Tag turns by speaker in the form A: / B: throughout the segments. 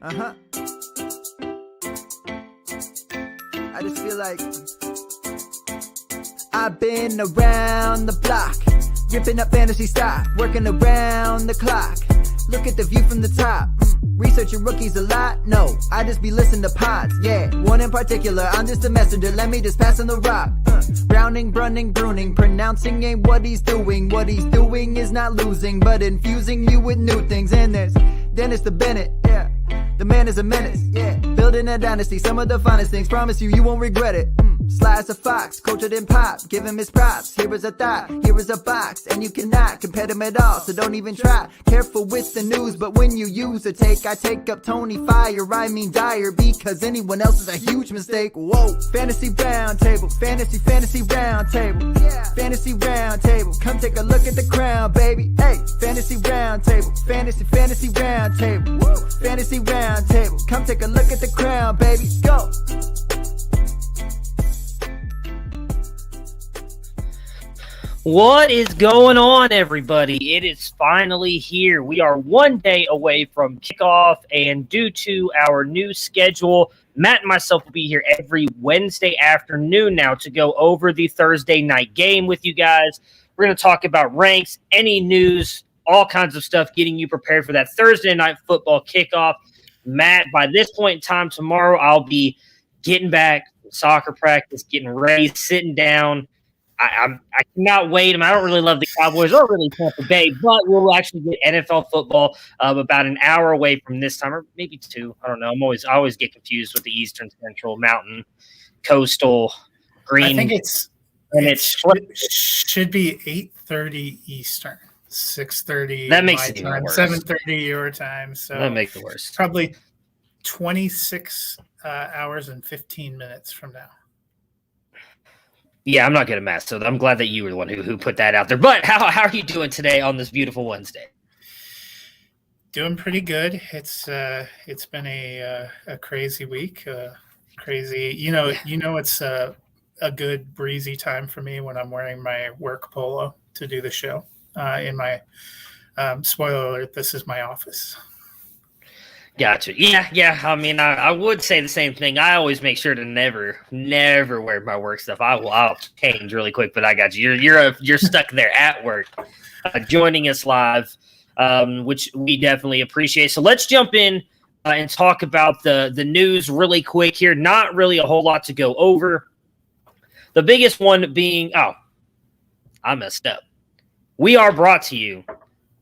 A: Uh-huh. I just feel like I've been around the block, ripping up fantasy stock, working around the clock. Look at the view from the top. Researching rookies a lot? No, I just be listening to pods, yeah. One in particular, I'm just a messenger, let me just pass on the rock. Browning, brunning, pruning, pronouncing ain't what he's doing. What he's doing is not losing, but infusing you with new things. And there's Dennis the Bennett, yeah. The man is a menace, yeah. Building a dynasty, some of the finest things. Promise you, you won't regret it. Sly as a fox, cultured in pop. Give him his props. Here is a thought, here is a box. And you cannot compare them at all, so don't even try. Careful with the news, but when you use a take, I take up Tony Fire. I mean Dyer, because anyone else is a huge mistake. Whoa. Fantasy round table, fantasy round table. Yeah. Fantasy round table, come take a look at the crown, baby. Hey, fantasy round table, fantasy round table. Woo. Fantasy round table, come take a look at the crown, baby. Go.
B: What is going on, everybody? It is finally here. We are one day away from kickoff, and due to our new schedule, Matt and myself will be here every Wednesday afternoon now to go over the Thursday night game with you guys. We're going to talk about ranks, any news, all kinds of stuff, getting you prepared for that Thursday night football kickoff. Matt, by this point in time tomorrow, I'll be getting back from soccer practice, getting ready, sitting down. I cannot wait. I don't really love the Cowboys or really Tampa Bay, but we'll actually get NFL football about an hour away from this time, or maybe two. I don't know. I always get confused with the Eastern, Central, Mountain, Coastal, Green.
C: I think it should be 8:30 Eastern, 6:30
B: that makes it
C: time,
B: worse.
C: 7:30 your time. So
B: that makes it worse.
C: Probably 26 hours and 15 minutes from now.
B: Yeah, I'm not good at math, so I'm glad that you were the one who put that out there. But how are you doing today on this beautiful Wednesday?
C: Doing pretty good. It's been a crazy week. Crazy, it's a good breezy time for me when I'm wearing my work polo to do the show. In my spoiler alert, this is my office.
B: Gotcha. Yeah. I mean, I would say the same thing. I always make sure to never wear my work stuff. I'll change really quick, but I got you. You're stuck there at work, joining us live, which we definitely appreciate. So let's jump in and talk about the news really quick here. Not really a whole lot to go over. The biggest one being, I messed up. We are brought to you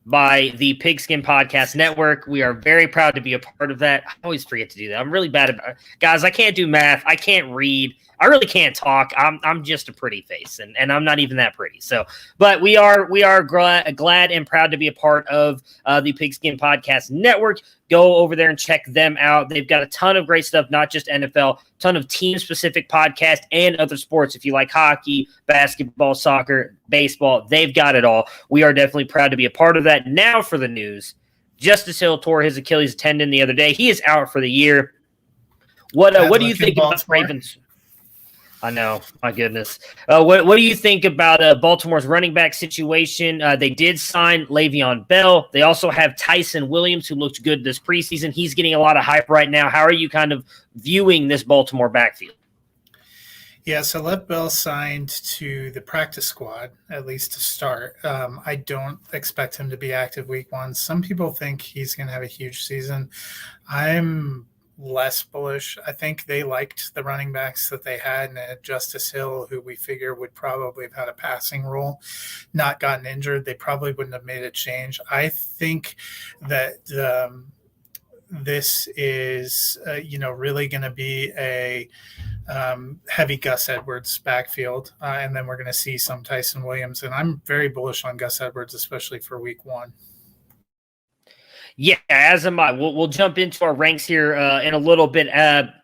B: by the Pigskin Podcast Network. We are very proud to be a part of that. I always forget to do that. I'm really bad at it. Guys, I can't do math. I can't read. I really can't talk. I'm just a pretty face, and I'm not even that pretty. So, but we are glad and proud to be a part of the Pigskin Podcast Network. Go over there and check them out. They've got a ton of great stuff, not just NFL, ton of team-specific podcasts and other sports. If you like hockey, basketball, soccer, baseball, they've got it all. We are definitely proud to be a part of that. Now for the news. Justice Hill tore his Achilles tendon the other day. He is out for the year. What do you think about the Ravens? I know, my goodness. What do you think about Baltimore's running back situation? They did sign Le'Veon Bell. They also have Tyson Williams, who looked good this preseason. He's getting a lot of hype right now. How are you kind of viewing this Baltimore backfield?
C: Yeah, so Lev Bell signed to the practice squad, at least to start. I don't expect him to be active week one. Some people think he's going to have a huge season. I'm less bullish. I think they liked the running backs that they had, and Justice Hill, who we figure would probably have had a passing role, not gotten injured, they probably wouldn't have made a change. I think that this is really going to be a heavy Gus Edwards backfield, and then we're going to see some Tyson Williams, and I'm very bullish on Gus Edwards, especially for week one.
B: Yeah, as am I. We'll jump into our ranks here in a little bit.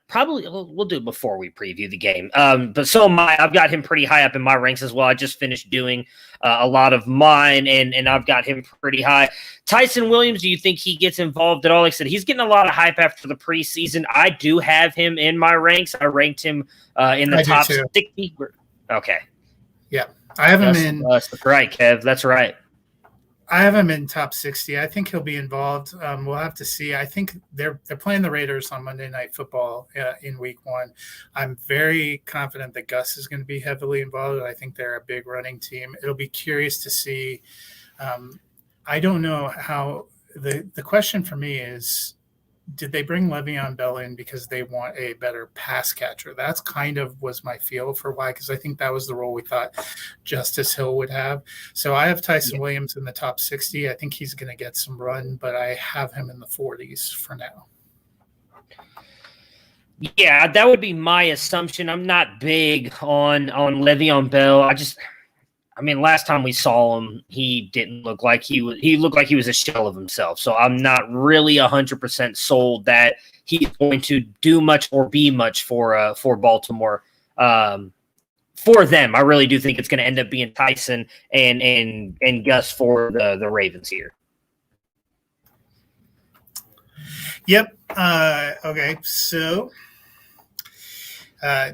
B: Probably we'll do it before we preview the game. But so am I. I've got him pretty high up in my ranks as well. I just finished doing a lot of mine, and I've got him pretty high. Tyson Williams, do you think he gets involved at all? Like I said, he's getting a lot of hype after the preseason. I do have him in my ranks. I ranked him in the top 60. Okay.
C: Yeah, I have him in.
B: That's right, Kev. That's right.
C: I have him in top 60. I think he'll be involved. We'll have to see. I think they're playing the Raiders on Monday Night Football in Week 1. I'm very confident that Gus is going to be heavily involved. I think they're a big running team. It'll be curious to see. I don't know how the question for me is, did they bring Le'Veon Bell in because they want a better pass catcher? That's kind of was my feel for why, because I think that was the role we thought Justice Hill would have. So I have Tyson Williams in the top 60. I think he's going to get some run, but I have him in the 40s for now.
B: Yeah, that would be my assumption. I'm not big on Le'Veon Bell. I mean, last time we saw him, he didn't look like he looked like he was a shell of himself. So I'm not really 100% sold that he's going to do much or be much for Baltimore. For them, I really do think it's going to end up being Tyson and Gus for the Ravens here.
C: Yep. Okay. So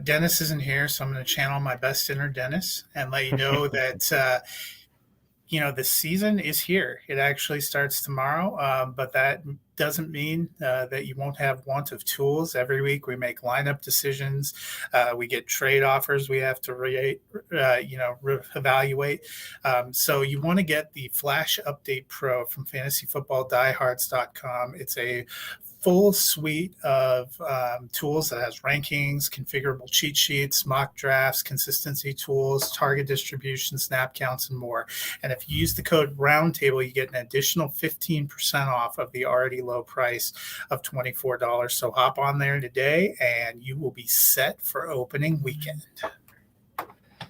C: Dennis isn't here, so I'm going to channel my best inner Dennis and let you know that, the season is here. It actually starts tomorrow, but that doesn't mean that you won't have want of tools. Every week we make lineup decisions. We get trade offers we have to evaluate. So you want to get the Flash Update Pro from fantasyfootballdiehards.com. It's a full suite of tools that has rankings, configurable cheat sheets, mock drafts, consistency tools, target distribution, snap counts, and more. And if you use the code Roundtable, you get an additional 15% off of the already low price of $24. So hop on there today, and you will be set for opening weekend.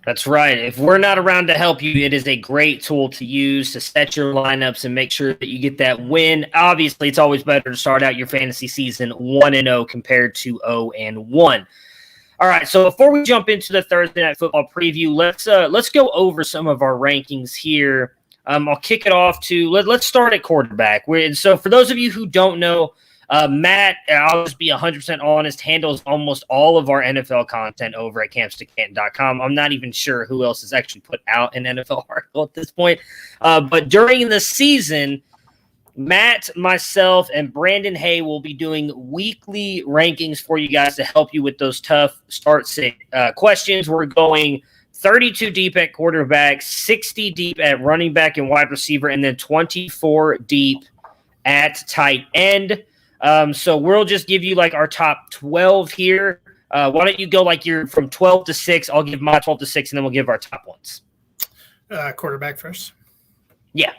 B: That's right. If we're not around to help you, it is a great tool to use to set your lineups and make sure that you get that win. Obviously, it's always better to start out your fantasy season 1-0 compared to 0-1. All right, so before we jump into the Thursday Night Football preview, let's go over some of our rankings here. I'll kick it off to let's start at quarterback. So for those of you who don't know, Matt, I'll just be 100% honest, handles almost all of our NFL content over at campstocanton.com. I'm not even sure who else has actually put out an NFL article at this point. But during the season, Matt, myself, and Brandon Hay will be doing weekly rankings for you guys to help you with those tough start-sit questions. We're going 32 deep at quarterback, 60 deep at running back and wide receiver, and then 24 deep at tight end. So we'll just give you like our top 12 here. Why don't you go like you're from 12 to 6? I'll give my 12 to 6, and then we'll give our top ones.
C: Quarterback first.
B: Yeah.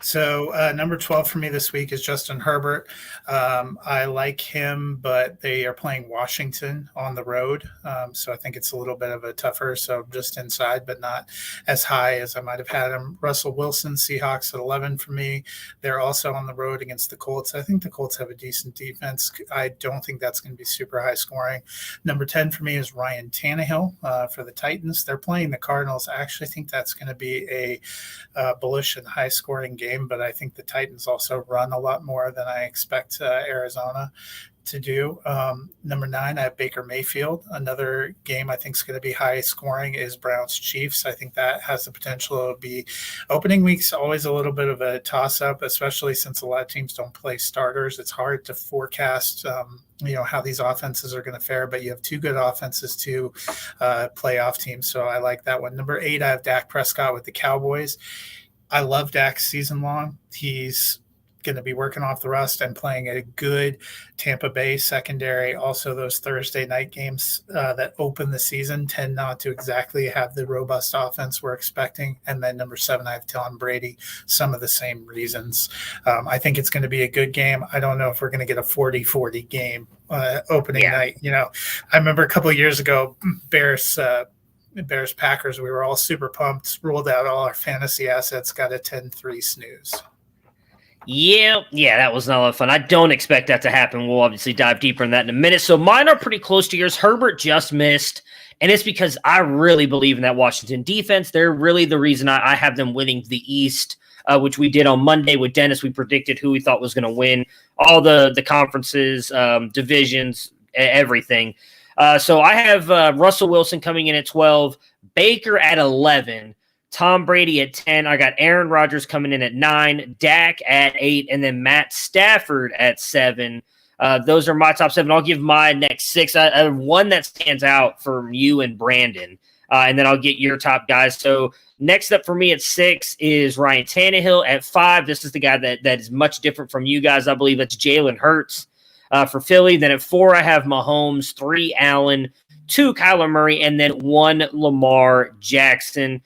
C: So number 12 for me this week is Justin Herbert. I like him, but they are playing Washington on the road. So I think it's a little bit of a tougher. So just inside, but not as high as I might have had him. Russell Wilson, Seahawks at 11 for me. They're also on the road against the Colts. I think the Colts have a decent defense. I don't think that's going to be super high scoring. Number 10 for me is Ryan Tannehill for the Titans. They're playing the Cardinals. I actually think that's going to be a bullish and high scoring game. But I think the Titans also run a lot more than I expect Arizona to do. Number 9, I have Baker Mayfield. Another game I think is going to be high scoring is Browns Chiefs. I think that has the potential to be opening week's always a little bit of a toss up, especially since a lot of teams don't play starters. It's hard to forecast how these offenses are going to fare, but you have two good offenses to playoff teams. So I like that one. Number 8, I have Dak Prescott with the Cowboys. I love Dak season long. He's going to be working off the rust and playing a good Tampa Bay secondary. Also, those Thursday night games that open the season tend not to exactly have the robust offense we're expecting. And then number 7, I have Tom Brady, some of the same reasons. I think it's going to be a good game. I don't know if we're going to get a 40-40 game opening night. I remember a couple of years ago, Bears-Packers, we were all super pumped, ruled out all our fantasy assets, got a 10-3 snooze.
B: Yeah, that was not a lot of fun. I don't expect that to happen. We'll obviously dive deeper in that in a minute. So mine are pretty close to yours. Herbert just missed, and it's because I really believe in that Washington defense. They're really the reason I have them winning the East, which we did on Monday with Dennis. We predicted who we thought was going to win all the conferences, divisions, everything. So I have Russell Wilson coming in at 12, Baker at 11, Tom Brady at 10. I got Aaron Rodgers coming in at 9, Dak at 8, and then Matt Stafford at 7. Those are my top 7. I'll give my next 6. I have one that stands out for you and Brandon, and then I'll get your top guys. So next up for me at 6 is Ryan Tannehill. At 5, this is the guy that is much different from you guys. I believe it's Jalen Hurts for Philly. Then at 4, I have Mahomes, 3, Allen, 2, Kyler Murray, and then 1, Lamar Jackson.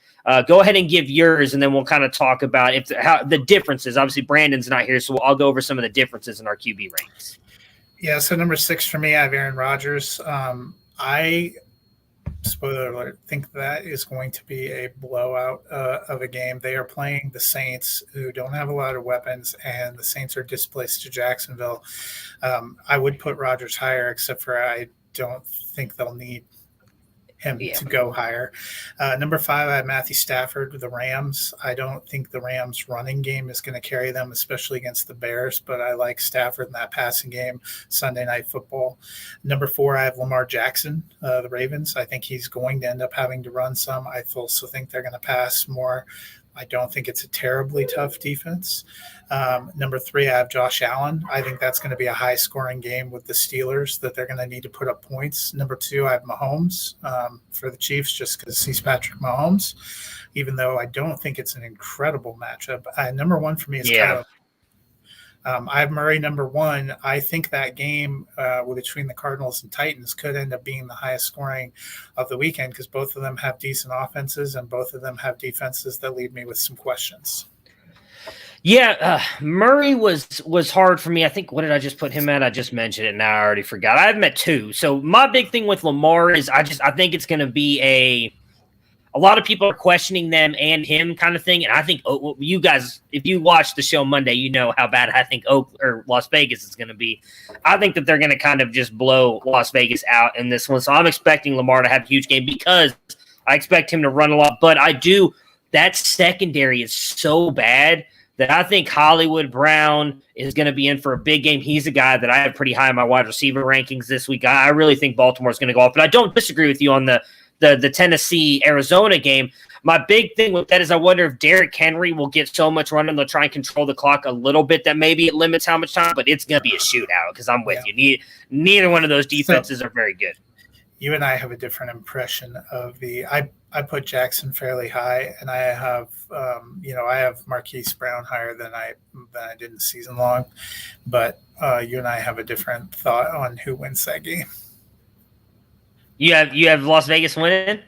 B: Go ahead and give yours, and then we'll kind of talk about how the differences. Obviously, Brandon's not here, so I'll go over some of the differences in our QB ranks.
C: Yeah, so number 6 for me, I have Aaron Rodgers. I, spoiler alert, think that is going to be a blowout of a game. They are playing the Saints, who don't have a lot of weapons, and the Saints are displaced to Jacksonville. I would put Rodgers higher, except for I don't think they'll need him to go higher. Number 5, I have Matthew Stafford with the Rams. I don't think the Rams running game is going to carry them, especially against the Bears, but I like Stafford in that passing game, Sunday Night Football. Number 4, I have Lamar Jackson, the Ravens. I think he's going to end up having to run some. I also think they're going to pass more. I don't think it's a terribly tough defense. Number 3, I have Josh Allen. I think that's going to be a high-scoring game with the Steelers that they're going to need to put up points. Number 2, I have Mahomes for the Chiefs just because he's Patrick Mahomes, even though I don't think it's an incredible matchup. Number 1 for me is Kyler. I have Murray number 1. I think that game between the Cardinals and Titans could end up being the highest scoring of the weekend because both of them have decent offenses and both of them have defenses that leave me with some questions.
B: Yeah, Murray was hard for me. I think, what did I just put him at? I just mentioned it. Now I already forgot. I have him at 2. So my big thing with Lamar is I think it's going to be a lot of people are questioning them and him kind of thing. And I think you guys, if you watch the show Monday, you know how bad I think Las Vegas is going to be. I think that they're going to kind of just blow Las Vegas out in this one. So I'm expecting Lamar to have a huge game because I expect him to run a lot. But that secondary is so bad that I think Hollywood Brown is going to be in for a big game. He's a guy that I have pretty high in my wide receiver rankings this week. I really think Baltimore is going to go off. But I don't disagree with you on the Tennessee-Arizona game. My big thing with that is I wonder if Derrick Henry will get so much running, they'll try and control the clock a little bit that maybe it limits how much time, but it's going to be a shootout because I'm with you. Neither one of those defenses are very good.
C: You and I have a different impression of I put Jackson fairly high, and I have I have Marquise Brown higher than I did in season long, but you and I have a different thought on who wins that game.
B: You have Las Vegas winning?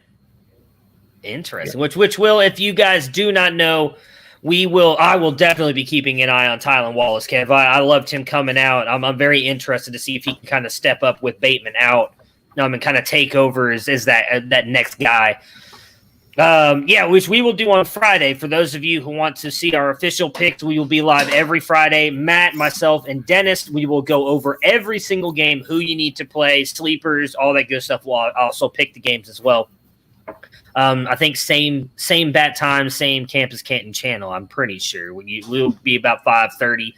B: Interesting. Yep. Which will, if you guys do not know, I will definitely be keeping an eye on Tylan Wallace, Kev. I loved him coming out. I'm very interested to see if he can kind of step up with Bateman out. And kind of take over as that next guy. Which we will do on Friday. For those of you who want to see our official picks, we will be live every Friday. Matt, myself, and Dennis, we will go over every single game, who you need to play, sleepers, all that good stuff. We'll also pick the games as well. I think same bat time, same Campus Canton channel, I'm pretty sure. We'll be about 5:30.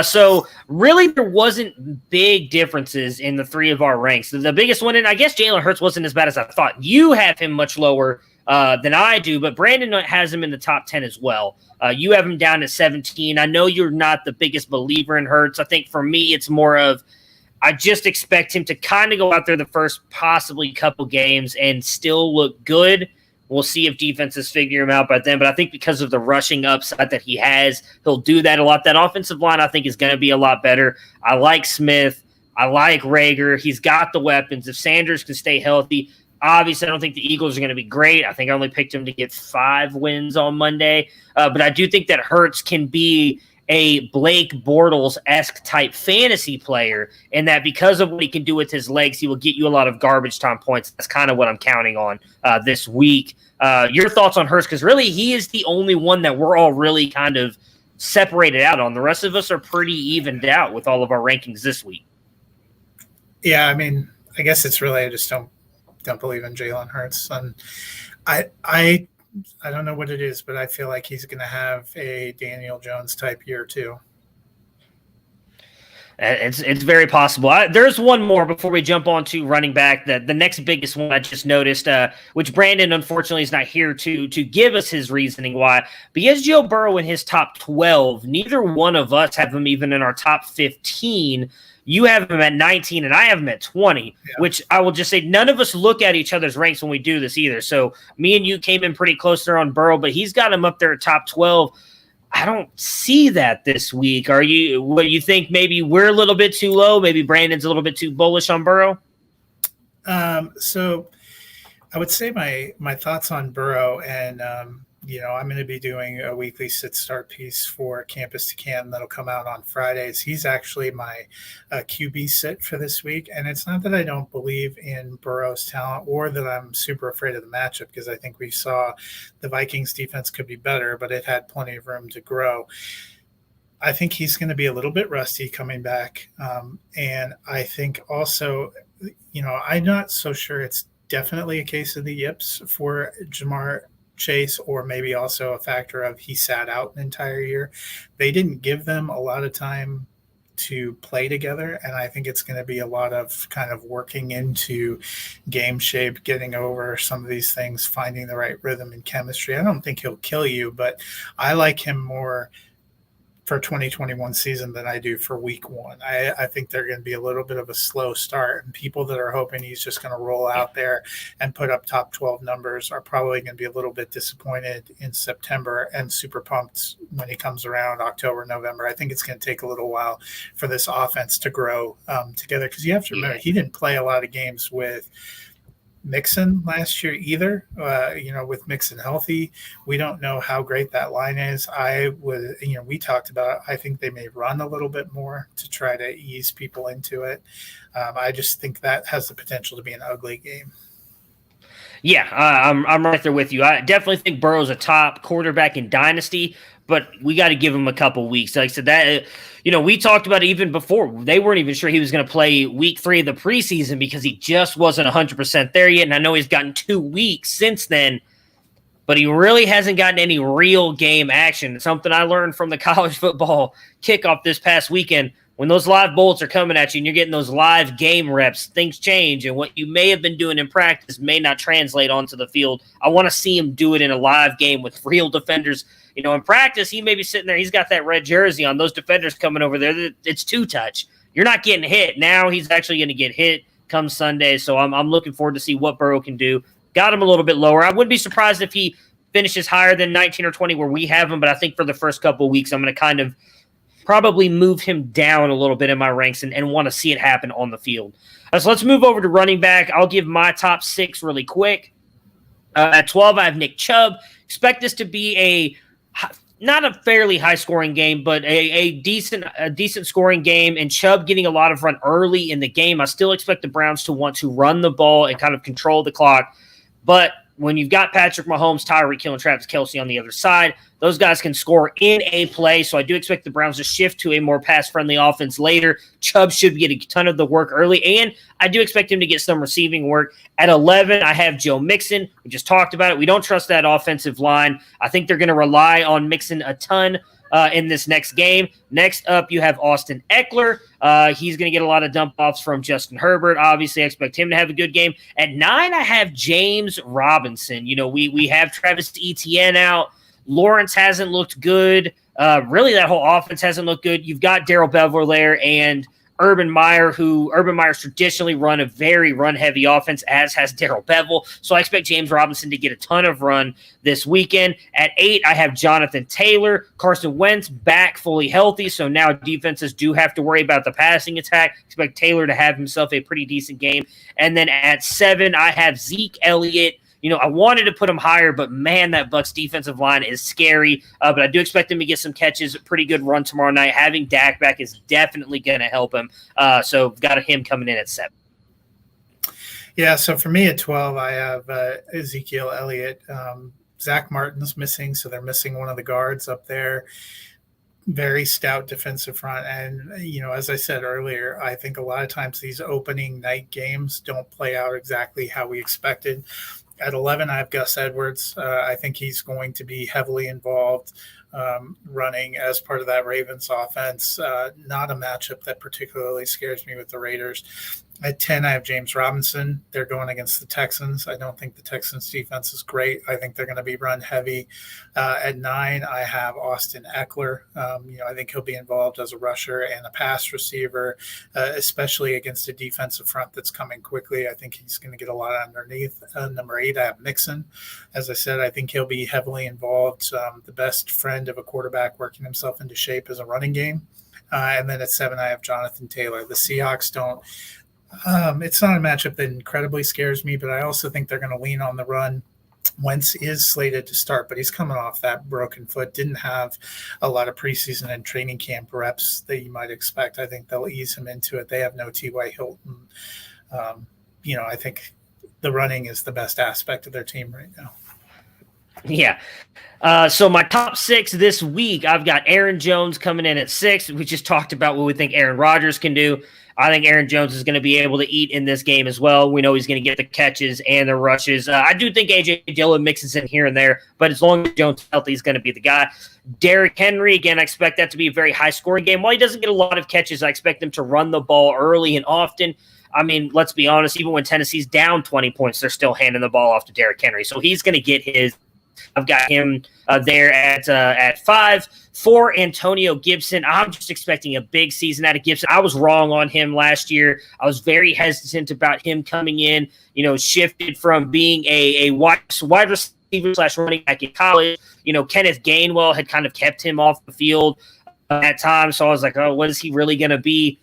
B: So really there wasn't big differences in the 3 of our ranks. The biggest one, and I guess Jalen Hurts wasn't as bad as I thought. You have him much lower than I do, but Brandon has him in the top 10 as well. You have him down at 17. I know you're not the biggest believer in Hurts. I think for me it's more of I just expect him to kind of go out there the first possibly couple games and still look good. We'll see if defenses figure him out by then. But I think because of the rushing upside that he has, he'll do that a lot. That offensive line, I think, is going to be a lot better. I like Smith. I like Rager. He's got the weapons. If Sanders can stay healthy, obviously I don't think the Eagles are going to be great. I think I only picked him to get 5 wins on Monday. But I do think that Hurts can be a Blake Bortles-esque type fantasy player, and that because of what he can do with his legs, he will get you a lot of garbage time points. That's kind of what I'm counting on this week. Your thoughts on Hurts? Because really, he is the only one that we're all really kind of separated out on. The rest of us are pretty evened out with all of our rankings this week.
C: Yeah, I mean, I guess it's really I just don't believe in Jalen Hurts, and I don't know what it is, but I feel like he's going to have a Daniel Jones type year too.
B: It's very possible. There's one more before we jump on to running back. The next biggest one I just noticed, which Brandon unfortunately is not here to give us his reasoning why. But he has Joe Burrow in his top 12. Neither one of us have him even in our top 15. You have him at 19, and I have him at 20, which I will just say none of us look at each other's ranks when we do this either. So me and you came in pretty close there on Burrow, but he's got him up there at top 12. I don't see that this week. What do you think? Maybe we're a little bit too low. Maybe Brandon's a little bit too bullish on Burrow.
C: So I would say my thoughts on Burrow, and I'm going to be doing a weekly sit-start piece for Campus to Canton that'll come out on Fridays. He's actually my QB sit for this week, and it's not that I don't believe in Burrow's talent or that I'm super afraid of the matchup, because I think we saw the Vikings defense could be better, but it had plenty of room to grow. I think he's going to be a little bit rusty coming back, and I think also, I'm not so sure it's definitely a case of the yips for Jamar Chase, or maybe also a factor of he sat out an entire year. They didn't give them a lot of time to play together, and I think it's going to be a lot of kind of working into game shape, getting over some of these things, finding the right rhythm and chemistry. I don't think he'll kill you, but I like him more for 2021 season than I do for week one. I think they're going to be a little bit of a slow start, and people that are hoping he's just going to roll out there and put up top 12 numbers are probably going to be a little bit disappointed in September and super pumped when he comes around October, November. I think it's going to take a little while for this offense to grow together, because you have to remember he didn't play a lot of games with Mixon last year either. With Mixon healthy, we don't know how great that line is. We talked about, I think they may run a little bit more to try to ease people into it. I just think that has the potential to be an ugly game.
B: Yeah, I'm right there with you. I definitely think Burrow's a top quarterback in Dynasty, but we got to give him a couple weeks. Like I said, that we talked about it even before. They weren't even sure he was going to play week 3 of the preseason because he just wasn't 100% there yet. And I know he's gotten 2 weeks since then, but he really hasn't gotten any real game action. It's something I learned from the college football kickoff this past weekend. When those live bullets are coming at you and you're getting those live game reps, things change, and what you may have been doing in practice may not translate onto the field. I want to see him do it in a live game with real defenders. In practice, he may be sitting there. He's got that red jersey on. Those defenders coming over there, it's two-touch. You're not getting hit. Now he's actually going to get hit come Sunday, so I'm looking forward to see what Burrow can do. Got him a little bit lower. I wouldn't be surprised if he finishes higher than 19 or 20 where we have him, but I think for the first couple of weeks, I'm going to kind of probably move him down a little bit in my ranks and want to see it happen on the field. So let's move over to running back. I'll give my top 6 really quick. At 12, I have Nick Chubb. Expect this to be not a fairly high-scoring game, but a decent scoring game, and Chubb getting a lot of run early in the game. I still expect the Browns to want to run the ball and kind of control the clock, but when you've got Patrick Mahomes, Tyreek Hill, and Travis Kelce on the other side, those guys can score in a play. So I do expect the Browns to shift to a more pass-friendly offense later. Chubb should get a ton of the work early, and I do expect him to get some receiving work. At 11, I have Joe Mixon. We just talked about it. We don't trust that offensive line. I think they're going to rely on Mixon a ton in this next game. Next up, you have Austin Eckler. He's going to get a lot of dump-offs from Justin Herbert. Obviously, I expect him to have a good game. At 9, I have James Robinson. We have Travis Etienne out. Lawrence hasn't looked good. Really, that whole offense hasn't looked good. You've got Darrell Bevell there and Urban Meyer's traditionally run a very run-heavy offense, as has Darrell Bevell. So I expect James Robinson to get a ton of run this weekend. At 8, I have Jonathan Taylor. Carson Wentz back fully healthy, so now defenses do have to worry about the passing attack. Expect Taylor to have himself a pretty decent game. And then at 7, I have Zeke Elliott. I wanted to put him higher, but man, that Bucs defensive line is scary. But I do expect him to get some catches, pretty good run tomorrow night. Having Dak back is definitely going to help him. So got him coming in at 7.
C: Yeah, so for me at 12, I have Ezekiel Elliott. Zach Martin's missing, so they're missing one of the guards up there. Very stout defensive front. And, as I said earlier, I think a lot of times these opening night games don't play out exactly how we expected. At 11, I have Gus Edwards. I think he's going to be heavily involved. running as part of that Ravens offense. Not a matchup that particularly scares me with the Raiders. At 10, I have James Robinson. They're going against the Texans. I don't think the Texans defense is great. I think they're going to be run heavy. At 9, I have Austin Eckler. I think he'll be involved as a rusher and a pass receiver, especially against a defensive front that's coming quickly. I think he's going to get a lot underneath. Number 8, I have Mixon. As I said, I think he'll be heavily involved. The best friend of a quarterback working himself into shape is a running game. And then at 7, I have Jonathan Taylor. The Seahawks don't. It's not a matchup that incredibly scares me, but I also think they're going to lean on the run. Wentz is slated to start, but he's coming off that broken foot. Didn't have a lot of preseason and training camp reps that you might expect. I think they'll ease him into it. They have no T.Y. Hilton. I think the running is the best aspect of their team right now.
B: Yeah. So my top 6 this week, I've got Aaron Jones coming in at 6. We just talked about what we think Aaron Rodgers can do. I think Aaron Jones is going to be able to eat in this game as well. We know he's going to get the catches and the rushes. I do think A.J. Dillon mixes in here and there, but as long as Jones is healthy, he's going to be the guy. Derrick Henry, again, I expect that to be a very high-scoring game. While he doesn't get a lot of catches, I expect him to run the ball early and often. I mean, let's be honest, even when Tennessee's down 20 points, they're still handing the ball off to Derrick Henry. So he's going to get his. I've got him there at 5. For Antonio Gibson, I'm just expecting a big season out of Gibson. I was wrong on him last year. I was very hesitant about him coming in, shifted from being a wide receiver / running back in college. Kenneth Gainwell had kind of kept him off the field at times. So I was like, oh, what is he really going to be?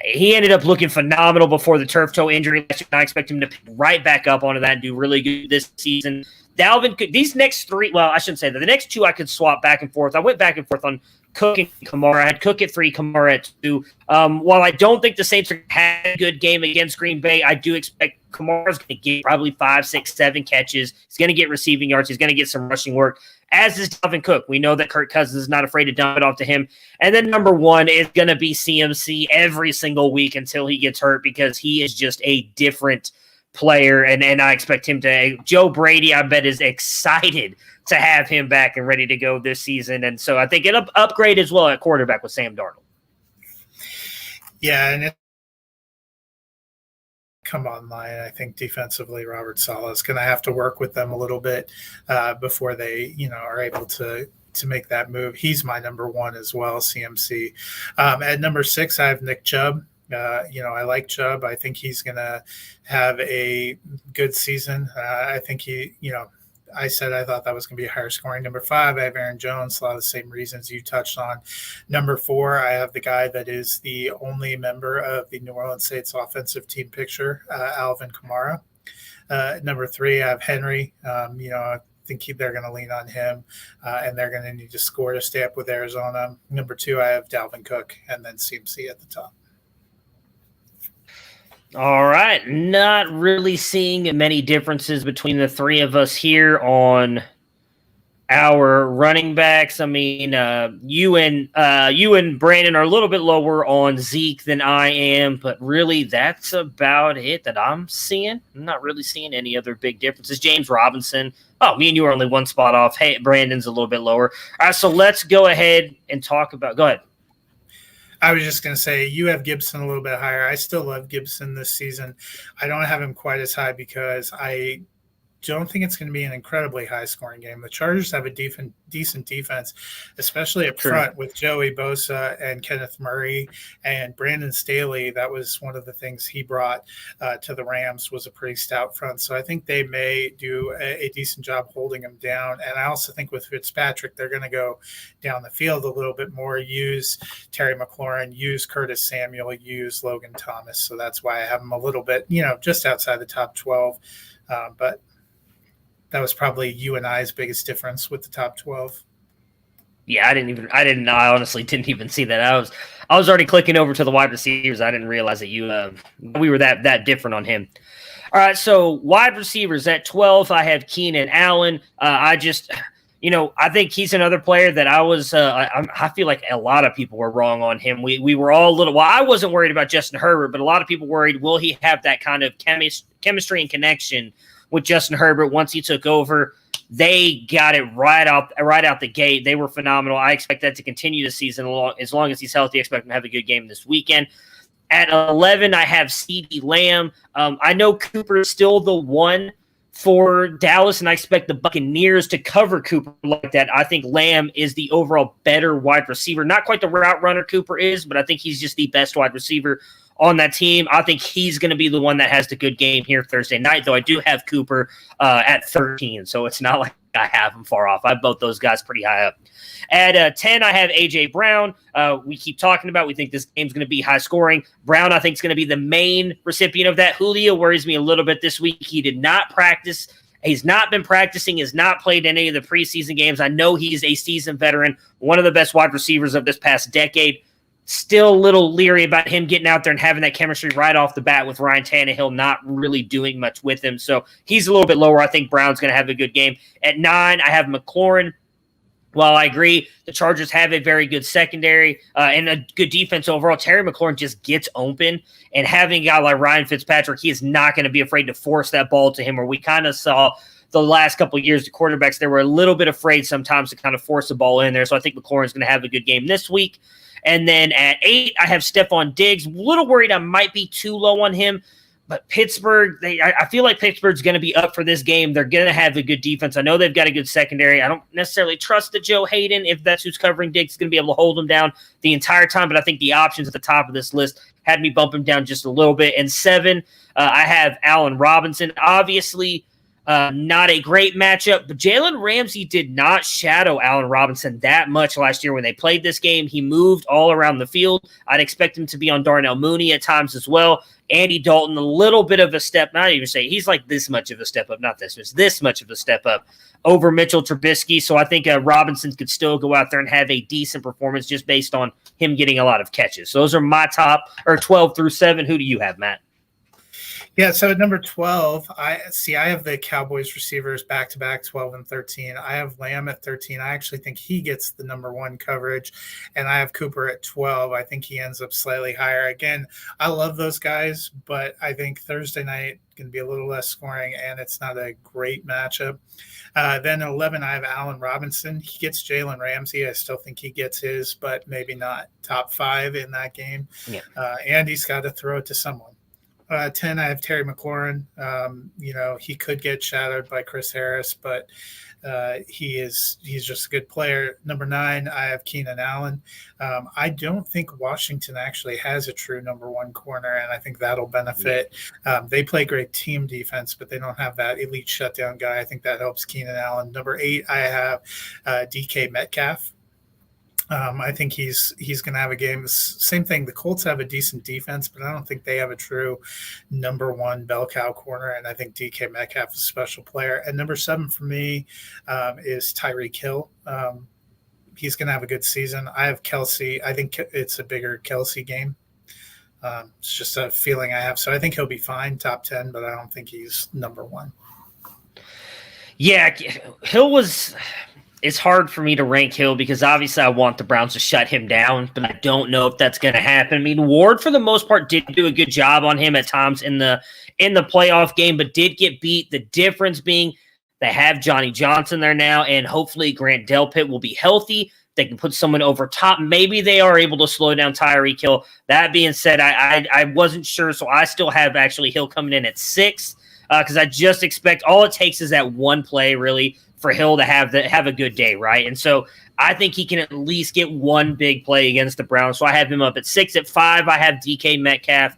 B: He ended up looking phenomenal before the turf toe injury. I expect him to pick right back up onto that and do really good this season. Dalvin Cook, these next 3, well, I shouldn't say that. The next 2 I could swap back and forth. I went back and forth on Cook and Kamara. I had Cook at 3, Kamara at 2. While I don't think the Saints are going to have a good game against Green Bay, I do expect Kamara's going to get probably 5, 6, 7 catches. He's going to get receiving yards. He's going to get some rushing work, as is Dalvin Cook. We know that Kirk Cousins is not afraid to dump it off to him. And then number 1 is going to be CMC every single week until he gets hurt, because he is just a different player, and I expect him to. Joe Brady, I bet, is excited to have him back and ready to go this season, and so I think it'll upgrade as well at quarterback with Sam Darnold.
C: Yeah, and it come online. I think defensively, Robert Saleh is going to have to work with them a little bit before they, are able to make that move. He's my number 1 as well, CMC. At number 6, I have Nick Chubb. I like Chubb. I think he's going to have a good season. I think I said I thought that was going to be a higher scoring. Number 5, I have Aaron Jones. A lot of the same reasons you touched on. Number 4, I have the guy that is the only member of the New Orleans Saints offensive team picture, Alvin Kamara. Number 3, I have Henry. I think they're going to lean on him, and they're going to need to score to stay up with Arizona. Number 2, I have Dalvin Cook, and then CMC at the top.
B: All right. Not really seeing many differences between the 3 of us here on our running backs. I mean, you and Brandon are a little bit lower on Zeke than I am, but really that's about it that I'm seeing. I'm not really seeing any other big differences. James Robinson. Oh, me and you are only 1 spot off. Hey, Brandon's a little bit lower. All right, so let's go ahead and talk about – go ahead.
C: I was just going to say, you have Gibson a little bit higher. I still love Gibson this season. I don't have him quite as high because I don't think it's going to be an incredibly high-scoring game. The Chargers have a decent defense, especially up front with Joey Bosa and Kenneth Murray and Brandon Staley. That was one of the things he brought to the Rams, was a pretty stout front. So I think they may do a decent job holding them down. And I also think with Fitzpatrick, they're going to go down the field a little bit more, use Terry McLaurin, use Curtis Samuel, use Logan Thomas. So that's why I have them a little bit, just outside the top 12. But that was probably you and I's biggest difference with the top 12.
B: Yeah, I honestly didn't even see that. I was already clicking over to the wide receivers. I didn't realize that we were that different on him. All right, so wide receivers at 12, I have Keenan Allen. I think he's another player that I feel like a lot of people were wrong on him. We were all a little, well, I wasn't worried about Justin Herbert, but a lot of people worried, will he have that kind of chemistry and connection with Justin Herbert once he took over? They got it right out the gate. They were phenomenal. I expect that to continue the season as long as he's healthy. I expect him to have a good game this weekend. At 11, I have CeeDee Lamb. I know Cooper is still the one for Dallas, and I expect the Buccaneers to cover Cooper like that. I think Lamb is the overall better wide receiver. Not quite the route runner Cooper is, but I think he's just the best wide receiver on that team. I think he's going to be the one that has the good game here Thursday night, though I do have Cooper at 13, so it's not like I have him far off. I have both those guys pretty high up. At 10, I have A.J. Brown. We keep talking about we think this game's going to be high scoring. Brown, I think, is going to be the main recipient of that. Julio worries me a little bit this week. He did not practice. He's not been practicing, has not played any of the preseason games. I know he's a seasoned veteran, one of the best wide receivers of this past decade. Still a little leery about him getting out there and having that chemistry right off the bat with Ryan Tannehill not really doing much with him. So he's a little bit lower. I think Brown's going to have a good game. At 9, I have McLaurin. While I agree the Chargers have a very good secondary and a good defense overall, Terry McLaurin just gets open. And having a guy like Ryan Fitzpatrick, he is not going to be afraid to force that ball to him, where we kind of saw the last couple of years, the quarterbacks, they were a little bit afraid sometimes to kind of force the ball in there. So I think McLaurin's going to have a good game this week. And then at 8, I have Stephon Diggs. A little worried I might be too low on him. But Pittsburgh, I feel like Pittsburgh's going to be up for this game. They're going to have a good defense. I know they've got a good secondary. I don't necessarily trust that Joe Hayden, if that's who's covering Diggs, is going to be able to hold him down the entire time. But I think the options at the top of this list had me bump him down just a little bit. And 7, I have Allen Robinson. Obviously, not a great matchup, but Jalen Ramsey did not shadow Allen Robinson that much last year when they played this game. He moved all around the field. I'd expect him to be on Darnell Mooney at times as well. Andy Dalton, a little bit of a step, not even say he's like this much of a step up, not this, it's this much of a step up over Mitchell Trubisky. So I think Robinson could still go out there and have a decent performance just based on him getting a lot of catches. So those are my top, or 12 through 7. Who do you have, Matt?
C: Yeah, so at number 12, I have the Cowboys receivers back-to-back, 12 and 13. I have Lamb at 13. I actually think he gets the number 1 coverage, and I have Cooper at 12. I think he ends up slightly higher. Again, I love those guys, but I think Thursday night going to be a little less scoring, and it's not a great matchup. Then at 11, I have Allen Robinson. He gets Jalen Ramsey. I still think he gets his, but maybe not top 5 in that game. Yeah. And he's got to throw it to someone. 10, I have Terry McLaurin. He could get shadowed by Chris Harris, but he's just a good player. Number 9, I have Keenan Allen. I don't think Washington actually has a true number 1 corner, and I think that'll benefit. They play great team defense, but they don't have that elite shutdown guy. I think that helps Keenan Allen. Number 8, I have DK Metcalf. I think he's going to have a game. Same thing. The Colts have a decent defense, but I don't think they have a true number 1 bell cow corner. And I think DK Metcalf is a special player. And number 7 for me is Tyreek Hill. He's going to have a good season. I have Kelsey. I think it's a bigger Kelsey game. It's just a feeling I have. So I think he'll be fine, top 10, but I don't think he's number 1.
B: Yeah, Hill was. It's hard for me to rank Hill because obviously I want the Browns to shut him down, but I don't know if that's going to happen. I mean, Ward, for the most part, did do a good job on him at times in the playoff game, but did get beat. The difference being they have Johnny Johnson there now, and hopefully Grant Delpit will be healthy. They can put someone over top. Maybe they are able to slow down Tyreek Hill. That being said, I wasn't sure, so I still have actually Hill coming in at 6 because I just expect all it takes is that one play, really, for Hill to have a good day, right? And so I think he can at least get one big play against the Browns. So I have him up at 6. At 5, I have DK Metcalf.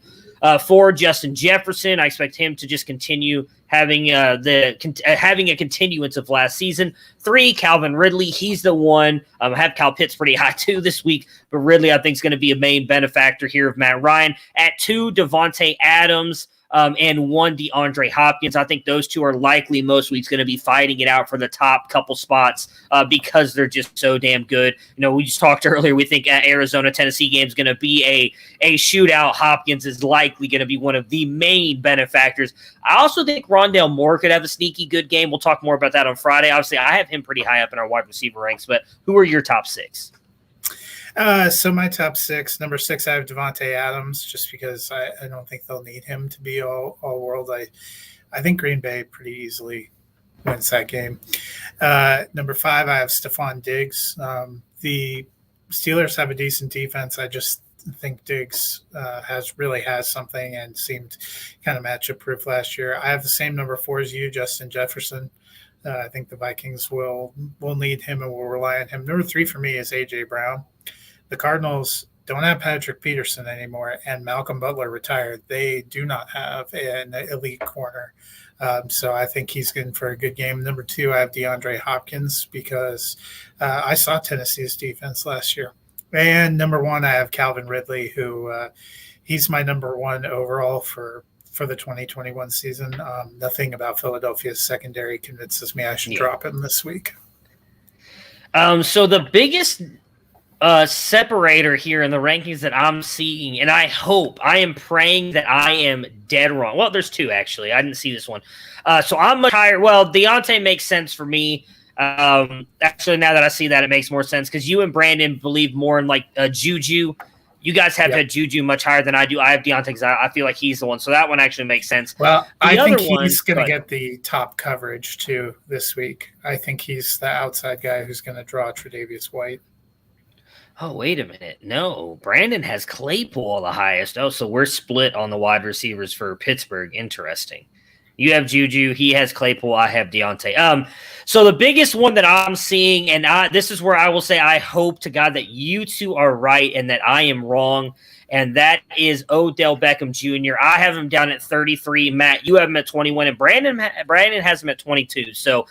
B: 4, Justin Jefferson. I expect him to just continue having having a continuance of last season. 3, Calvin Ridley. He's the one. I have Kyle Pitts pretty high too this week, but Ridley I think is going to be a main benefactor here of Matt Ryan. At 2, Devontae Adams. And 1, DeAndre Hopkins. I think those two are likely most weeks going to be fighting it out for the top couple spots because they're just so damn good. You know, we just talked earlier. We think Arizona-Tennessee game is going to be a shootout. Hopkins is likely going to be one of the main benefactors. I also think Rondale Moore could have a sneaky good game. We'll talk more about that on Friday. Obviously, I have him pretty high up in our wide receiver ranks, but who are your top 6?
C: So my top 6, number 6, I have Devontae Adams, just because I don't think they'll need him to be all world. I think Green Bay pretty easily wins that game. Number 5, I have Stephon Diggs. The Steelers have a decent defense. I just think Diggs has something and seemed kind of matchup proof last year. I have the same number 4 as you, Justin Jefferson. I think the Vikings will need him and will rely on him. Number 3 for me is A.J. Brown. The Cardinals don't have Patrick Peterson anymore, and Malcolm Butler retired. They do not have an elite corner. So I think he's in for a good game. Number 2, I have DeAndre Hopkins because I saw Tennessee's defense last year. And number 1, I have Calvin Ridley, who he's my number 1 overall for the 2021 season. Nothing about Philadelphia's secondary convinces me I should drop him this week.
B: So the biggest separator here in the rankings that I'm seeing, and I am praying that I am dead wrong. Well, there's 2 actually. I didn't see this one. So I'm much higher. Well, Deontay makes sense for me. Actually, now that I see that, it makes more sense because you and Brandon believe more in like Juju. You guys have had Juju much higher than I do. I have Deontay because I feel like he's the one. So that one actually makes sense.
C: Well, I think he's going to get the top coverage too this week. I think he's the outside guy who's going to draw Tre'Davious White.
B: Oh, wait a minute. No, Brandon has Claypool the highest. Oh, so we're split on the wide receivers for Pittsburgh. Interesting. You have Juju. He has Claypool. I have Deontay. So the biggest one that I'm seeing, and this is where I will say I hope to God that you 2 are right and that I am wrong, and that is Odell Beckham Jr. I have him down at 33. Matt, you have him at 21, and Brandon has him at 22. So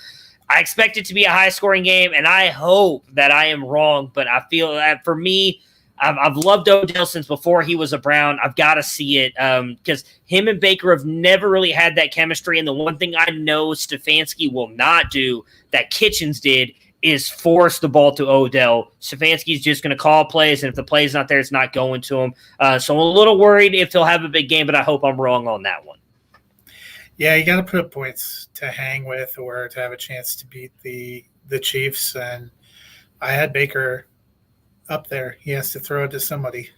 B: I expect it to be a high-scoring game, and I hope that I am wrong, but I feel that for me, I've loved Odell since before he was a Brown. I've got to see it because him and Baker have never really had that chemistry. And the one thing I know Stefanski will not do that Kitchens did is force the ball to Odell. Stefanski's just going to call plays, and if the play's not there, it's not going to him. So I'm a little worried if he'll have a big game, but I hope I'm wrong on that one.
C: Yeah, you got to put up points to hang with or to have a chance to beat the Chiefs. And I had Baker up there. He has to throw it to somebody.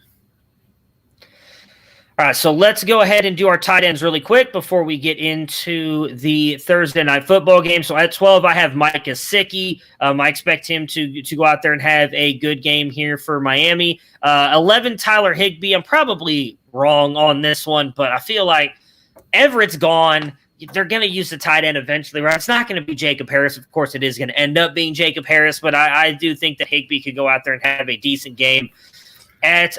B: All right, so let's go ahead and do our tight ends really quick before we get into the Thursday night football game. So at 12, I have Mike Gesicki. I expect him to go out there and have a good game here for Miami. 11, Tyler Higbee. I'm probably wrong on this one, but I feel like Everett's gone. They're going to use the tight end eventually, right? It's not going to be Jacob Harris. Of course, it is going to end up being Jacob Harris, but I do think that Higbee could go out there and have a decent game. At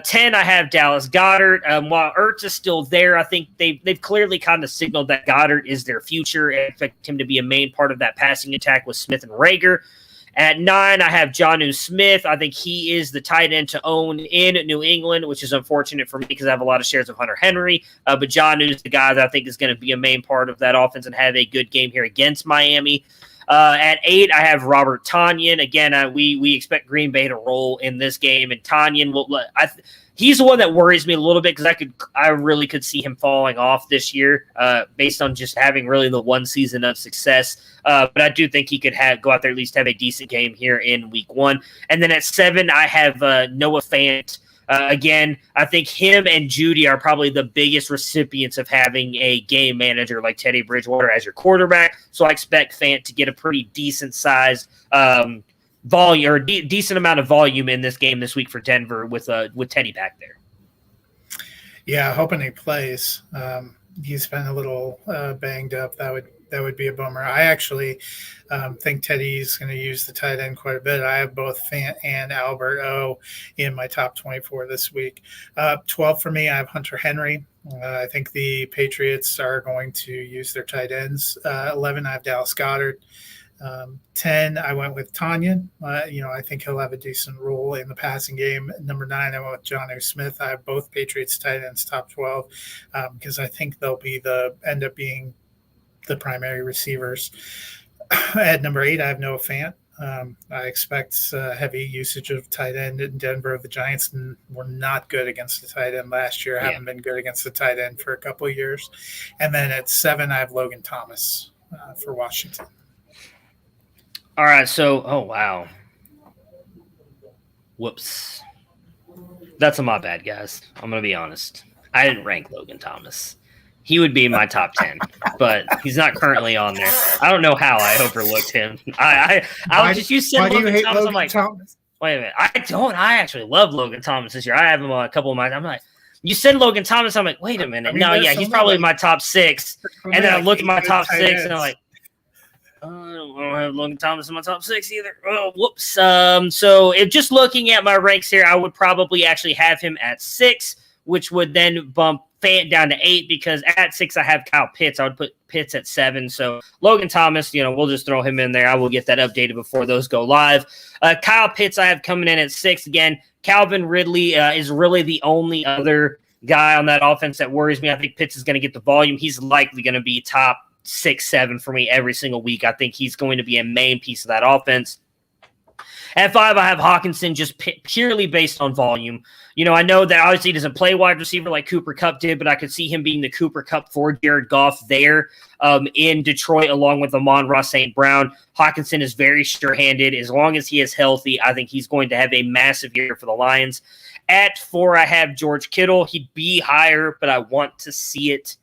B: 10, I have Dallas Goedert. While Ertz is still there, I think they've clearly kind of signaled that Goddard is their future and expect him to be a main part of that passing attack with Smith and Rager. At 9, I have Jonnu Smith. I think he is the tight end to own in New England, which is unfortunate for me because I have a lot of shares of Hunter Henry. But Jonnu is the guy that I think is going to be a main part of that offense and have a good game here against Miami. At 8, I have Robert Tonyan. Again, we expect Green Bay to roll in this game, and Tonyan will. He's the one that worries me a little bit because I really could see him falling off this year based on just having really the one season of success. But I do think he could go out there at least have a decent game here in week 1. And then at 7, I have Noah Fant. Again, I think him and Judy are probably the biggest recipients of having a game manager like Teddy Bridgewater as your quarterback. So I expect Fant to get a pretty decent size volume or decent amount of volume in this game this week for Denver with Teddy back there.
C: Yeah, hoping he plays. He's been a little banged up. That would be a bummer. I actually think Teddy's going to use the tight end quite a bit. I have both Fant and Albert O in my top 24 this week. 12 for me, I have Hunter Henry. I think the Patriots are going to use their tight ends. 11, I have Dallas Goedert. 10, I went with Tonyan. I think he'll have a decent role in the passing game. Number 9, I went with Jonnu Smith. I have both Patriots tight ends top 12 because I think they'll end up being the primary receivers. At number 8, I have Noah Fant. I expect heavy usage of tight end in Denver. The Giants were not good against the tight end last year. Haven't been good against the tight end for a couple of years. And then at 7, I have Logan Thomas for Washington.
B: All right, so wow. Whoops. That's my bad, guys. I'm going to be honest. I didn't rank Logan Thomas. He would be in my top 10, but he's not currently on there. I don't know how I overlooked him. I was just, you said Logan Thomas. I'm like,
C: Thomas?
B: wait a minute. I don't. I actually love Logan Thomas this year. I have him on a couple of my. I'm like, you said Logan Thomas. I'm like, wait a minute. No, yeah, he's probably my top 6. And then I looked at my top 6, and I'm like, I don't have Logan Thomas in my top 6 either. Oh, whoops. So if just looking at my ranks here, I would probably actually have him at 6, which would then bump Fant down to 8, because at 6 I have Kyle Pitts. I would put Pitts at 7. So Logan Thomas, we'll just throw him in there. I will get that updated before those go live. Kyle Pitts I have coming in at 6 again. Calvin Ridley is really the only other guy on that offense that worries me. I think Pitts is going to get the volume. He's likely going to be top 6, 7 for me every single week. I think he's going to be a main piece of that offense. At 5, I have Hawkinson just purely based on volume. I know that obviously he doesn't play wide receiver like Cooper Kupp did, but I could see him being the Cooper Kupp for Jared Goff there in Detroit, along with Amon-Ra St. Brown. Hawkinson is very sure-handed. As long as he is healthy, I think he's going to have a massive year for the Lions. At 4, I have George Kittle. He'd be higher, but I want to see it.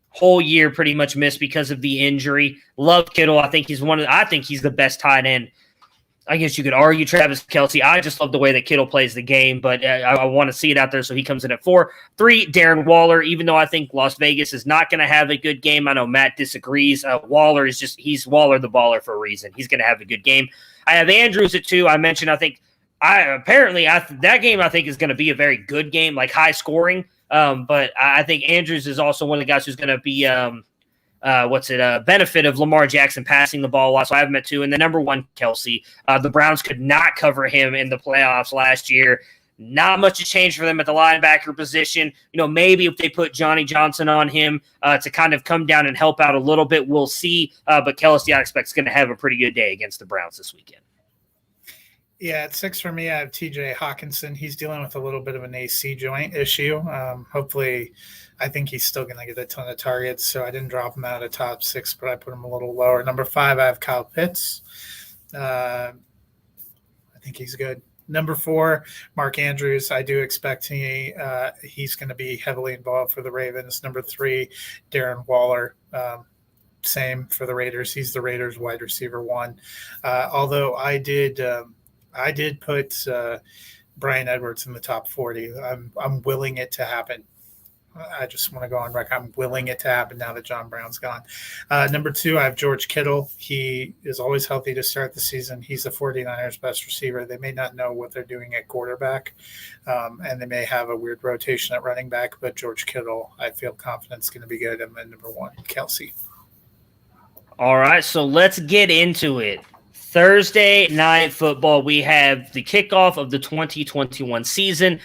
B: Whole year pretty much missed because of the injury. Love Kittle. I think he's the best tight end. I guess you could argue Travis Kelce. I just love the way that Kittle plays the game, but I want to see it out there, so he comes in at 4. 3, Darren Waller, even though I think Las Vegas is not going to have a good game. I know Matt disagrees. Waller he's Waller the baller for a reason. He's going to have a good game. I have Andrews at 2. I mentioned, that game I think is going to be a very good game, like high scoring. But I think Andrews is also one of the guys who's going to be benefit of Lamar Jackson passing the ball a lot. So I have him at 2. And the number 1, Kelce. The Browns could not cover him in the playoffs last year. Not much to change for them at the linebacker position. Maybe if they put Johnny Johnson on him to kind of come down and help out a little bit, we'll see. But Kelce, I expect, is going to have a pretty good day against the Browns this weekend.
C: Yeah, at 6 for me, I have TJ Hawkinson. He's dealing with a little bit of an AC joint issue. Hopefully, I think he's still going to get a ton of targets, so I didn't drop him out of top 6, but I put him a little lower. Number 5, I have Kyle Pitts. I think he's good. Number 4, Mark Andrews. I do expect he's going to be heavily involved for the Ravens. Number 3, Darren Waller. Same for the Raiders. He's the Raiders wide receiver 1. Although I did put Bryan Edwards in the top 40. I'm willing it to happen. I just want to go on record. I'm willing it to happen now that John Brown's gone. Number 2, I have George Kittle. He is always healthy to start the season. He's the 49ers' best receiver. They may not know what they're doing at quarterback, and they may have a weird rotation at running back, but George Kittle, I feel confident is going to be good. And then number 1, Kelce.
B: All right, so let's get into it. Thursday night football, we have the kickoff of the 2021 season.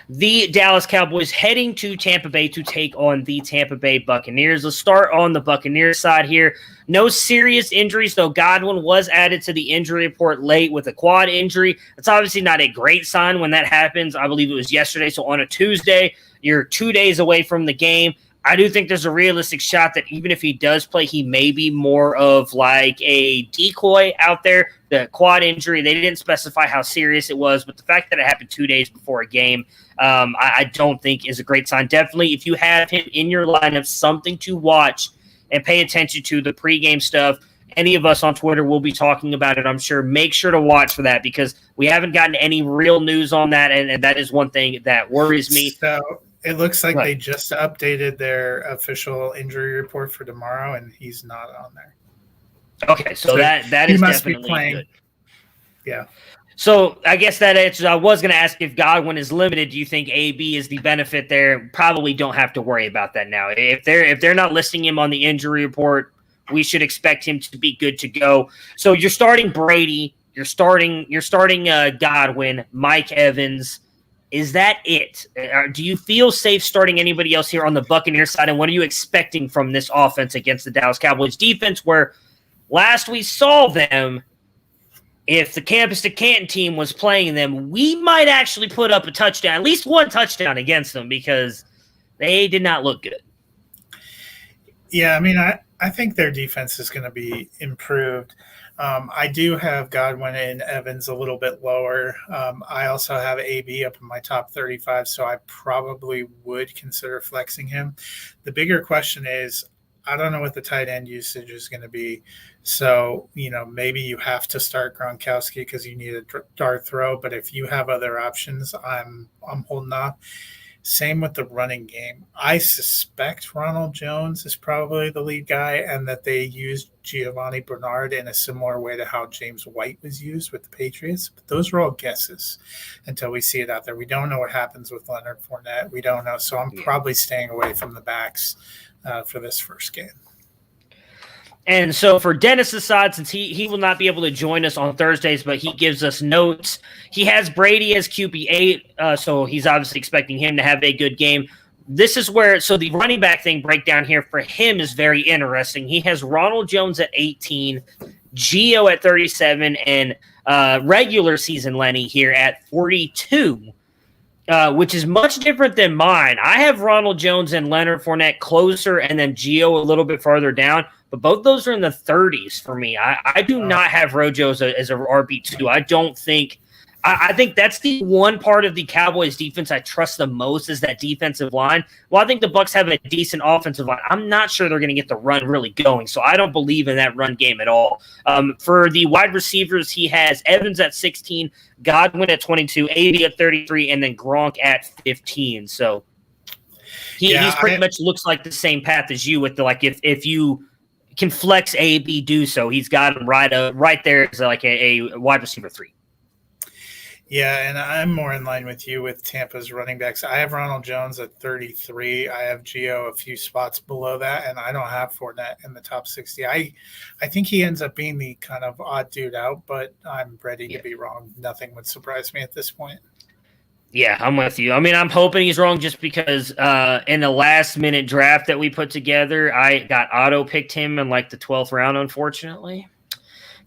B: The Dallas Cowboys heading to Tampa Bay to take on the Tampa Bay Buccaneers. Let's start on the Buccaneers side here. No serious injuries, though Godwin was added to the injury report late with a quad injury. It's obviously not a great sign when that happens. I believe it was yesterday, so on a Tuesday, you're 2 days away from the game. I do think there's a realistic shot that even if he does play, he may be more of like a decoy out there. The quad injury, they didn't specify how serious it was, but the fact that it happened 2 days before a game, I don't think is a great sign. Definitely, if you have him in your lineup, something to watch and pay attention to the pregame stuff. Any of us on Twitter will be talking about it, I'm sure. Make sure to watch for that because we haven't gotten any real news on that, and that is one thing that worries me.
C: So it looks like they just updated their official injury report for tomorrow, and he's not on there.
B: Okay, so that is definitely good.
C: Yeah.
B: So I guess that answers. I was going to ask if Godwin is limited. Do you think AB is the benefit there? Probably don't have to worry about that now. If they're not listing him on the injury report, we should expect him to be good to go. So you're starting Brady. You're starting Godwin, Mike Evans. Is that it? Do you feel safe starting anybody else here on the Buccaneers side? And what are you expecting from this offense against the Dallas Cowboys defense, where last we saw them, if the Campus to Canton team was playing them, we might actually put up a touchdown, at least one touchdown against them because they did not look good.
C: Yeah, I mean, I think their defense is going to be improved. I do have Godwin and Evans a little bit lower. I also have AB up in my top 35, so I probably would consider flexing him. The bigger question is, I don't know what the tight end usage is going to be. So, maybe you have to start Gronkowski because you need a dart throw. But if you have other options, I'm holding off. Same with the running game. I suspect Ronald Jones is probably the lead guy and that they used Giovanni Bernard in a similar way to how James White was used with the Patriots. But those are all guesses until we see it out there. We don't know what happens with Leonard Fournette. We don't know. So I'm probably staying away from the backs for this first game.
B: And so for Dennis's side, since he will not be able to join us on Thursdays, but he gives us notes. He has Brady as QB8, so he's obviously expecting him to have a good game. This is where, so the running back thing breakdown here for him is very interesting. He has Ronald Jones at 18, Gio at 37, and regular season Lenny here at 42. Which is much different than mine. I have Ronald Jones and Leonard Fournette closer and then Gio a little bit farther down, but both those are in the 30s for me. I do not have Rojo as a RB2. I don't think – I think that's the one part of the Cowboys defense I trust the most is that defensive line. Well, I think the Bucs have a decent offensive line. I'm not sure they're going to get the run really going, so I don't believe in that run game at all. For the wide receivers, he has Evans at 16, Godwin at 22, AB at 33, and then Gronk at 15. So he's pretty much looks like the same path as you with the if you can flex AB, do so. He's got him right there as like a wide receiver 3.
C: Yeah, and I'm more in line with you with Tampa's running backs. I have Ronald Jones at 33. I have Gio a few spots below that, and I don't have Fournette in the top 60. I think he ends up being the kind of odd dude out, but I'm ready to be wrong. Nothing would surprise me at this point.
B: Yeah, I'm with you. I mean, I'm hoping he's wrong just because in the last-minute draft that we put together, I got auto-picked him in like the 12th round, unfortunately.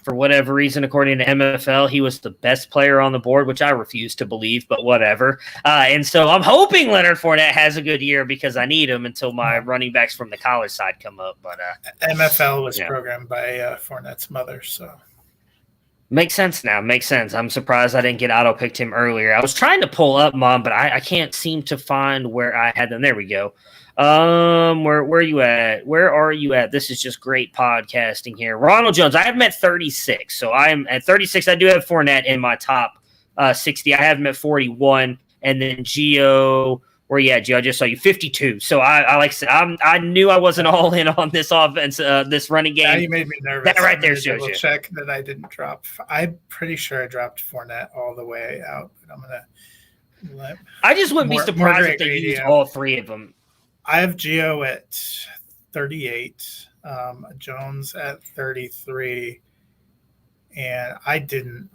B: For whatever reason, according to MFL, he was the best player on the board, which I refuse to believe, but whatever. And so I'm hoping Leonard Fournette has a good year because I need him until my running backs from the college side come up. But
C: MFL was programmed by Fournette's mother, so.
B: Makes sense now. Makes sense. I'm surprised I didn't get auto-picked him earlier. I was trying to pull up, Mom, but I can't seem to find where I had them. There we go. Where are you at? Where are you at? This is just great podcasting here. Ronald Jones, I have him at 36. So I am at 36. I do have Fournette in my top 60. I have him at 41. And then Gio, where you at, Gio? I just saw you 52. So I like I said, I knew I wasn't all in on this offense, this running game.
C: Now you made me nervous.
B: That right there shows you.
C: Check that I didn't drop. I'm pretty sure I dropped Fournette all the way out, but I'm gonna.
B: I just wouldn't be surprised if they used all three of them.
C: I have Gio at 38, Jones at 33, and I did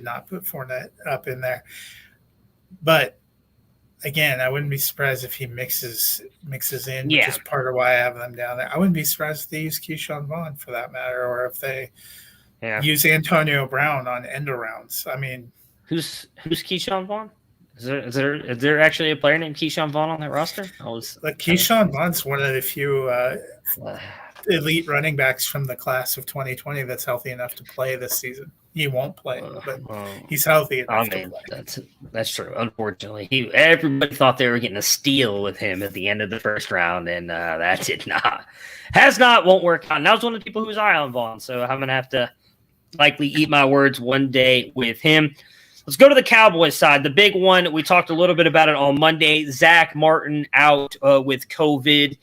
C: not put Fournette up in there. But again, I wouldn't be surprised if he mixes in, which is part of why I have them down there. I wouldn't be surprised if they use Keyshawn Vaughn for that matter, or if they use Antonio Brown on end rounds. I mean,
B: who's Keyshawn Vaughn? Is there actually a player named Keyshawn Vaughn on that roster?
C: Keyshawn Vaughn's one of the few elite running backs from the class of 2020 that's healthy enough to play this season. He won't play, but he's healthy enough to play.
B: That's true. Unfortunately, everybody thought they were getting a steal with him at the end of the first round, and that did not. Won't work out. And I was one of the people who was high on Vaughn, so I'm going to have to likely eat my words one day with him. Let's go to the Cowboys side. The big one, we talked a little bit about it on Monday. Zach Martin out with COVID.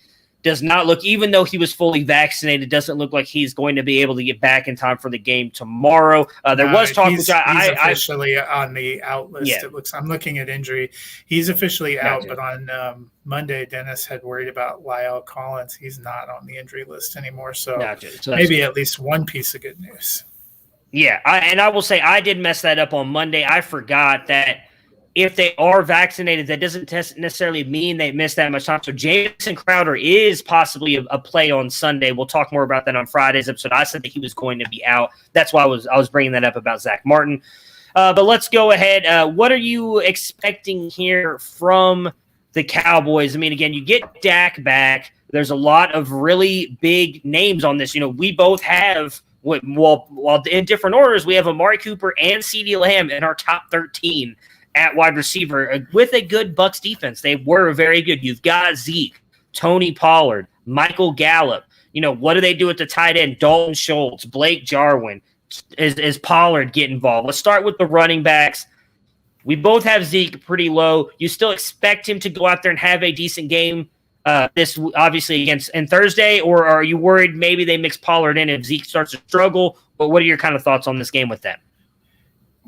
B: Does not look, even though he was fully vaccinated, doesn't look like he's going to be able to get back in time for the game tomorrow. There was talk.
C: He's officially on the out list. Yeah. It looks. I'm looking at injury. He's officially out, but on Monday, Dennis had worried about Lyle Collins. He's not on the injury list anymore. So maybe at least one piece of good news.
B: Yeah, I will say I did mess that up on Monday. I forgot that if they are vaccinated, that doesn't necessarily mean they missed that much time. So Jameson Crowder is possibly a play on Sunday. We'll talk more about that on Friday's episode. I said that he was going to be out. That's why I was bringing that up about Zach Martin. But let's go ahead. What are you expecting here from the Cowboys? I mean, again, you get Dak back. There's a lot of really big names on this. You know, we both have While in different orders, we have Amari Cooper and CeeDee Lamb in our top 13 at wide receiver with a good Bucs defense. They were very good. You've got Zeke, Tony Pollard, Michael Gallup. What do they do at the tight end? Dalton Schultz, Blake Jarwin. Is Pollard get involved? Let's start with the running backs. We both have Zeke pretty low. You still expect him to go out there and have a decent game this obviously against and Thursday, or are you worried maybe they mix Pollard in if Zeke starts to struggle? But what are your kind of thoughts on this game with them?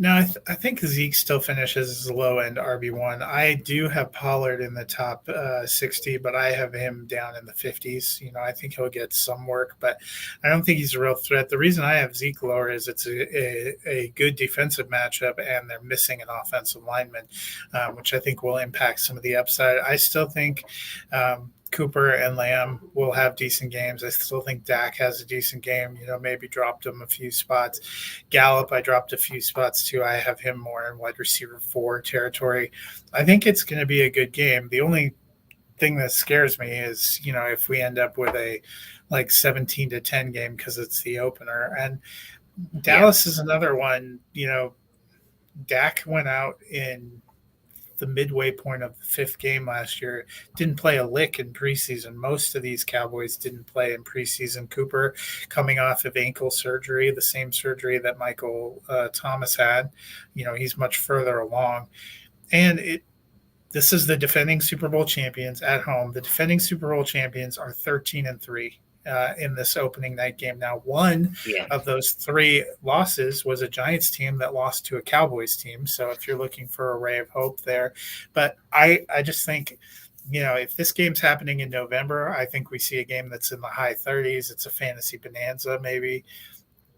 C: No, I think Zeke still finishes as a low-end RB1. I do have Pollard in the top 60, but I have him down in the 50s. I think he'll get some work, but I don't think he's a real threat. The reason I have Zeke lower is it's a good defensive matchup, and they're missing an offensive lineman, which I think will impact some of the upside. I still think Cooper and Lamb will have decent games. I still think Dak has a decent game, maybe dropped him a few spots. Gallup, I dropped a few spots too. I have him more in wide receiver 4 territory. I think it's going to be a good game. The only thing that scares me is, if we end up with a 17-10 game because it's the opener. And Dallas is another one. Dak went out in the midway point of the 5th game last year, didn't play a lick in preseason. Most of these Cowboys didn't play in preseason. Cooper coming off of ankle surgery, the same surgery that Michael Thomas had. He's much further along. And this is the defending Super Bowl champions at home. The defending Super Bowl champions are 13-3. In this opening night game. Now, one of those 3 losses was a Giants team that lost to a Cowboys team. So if you're looking for a ray of hope there, but I just think, if this game's happening in November, I think we see a game that's in the high 30s. It's a fantasy bonanza, maybe.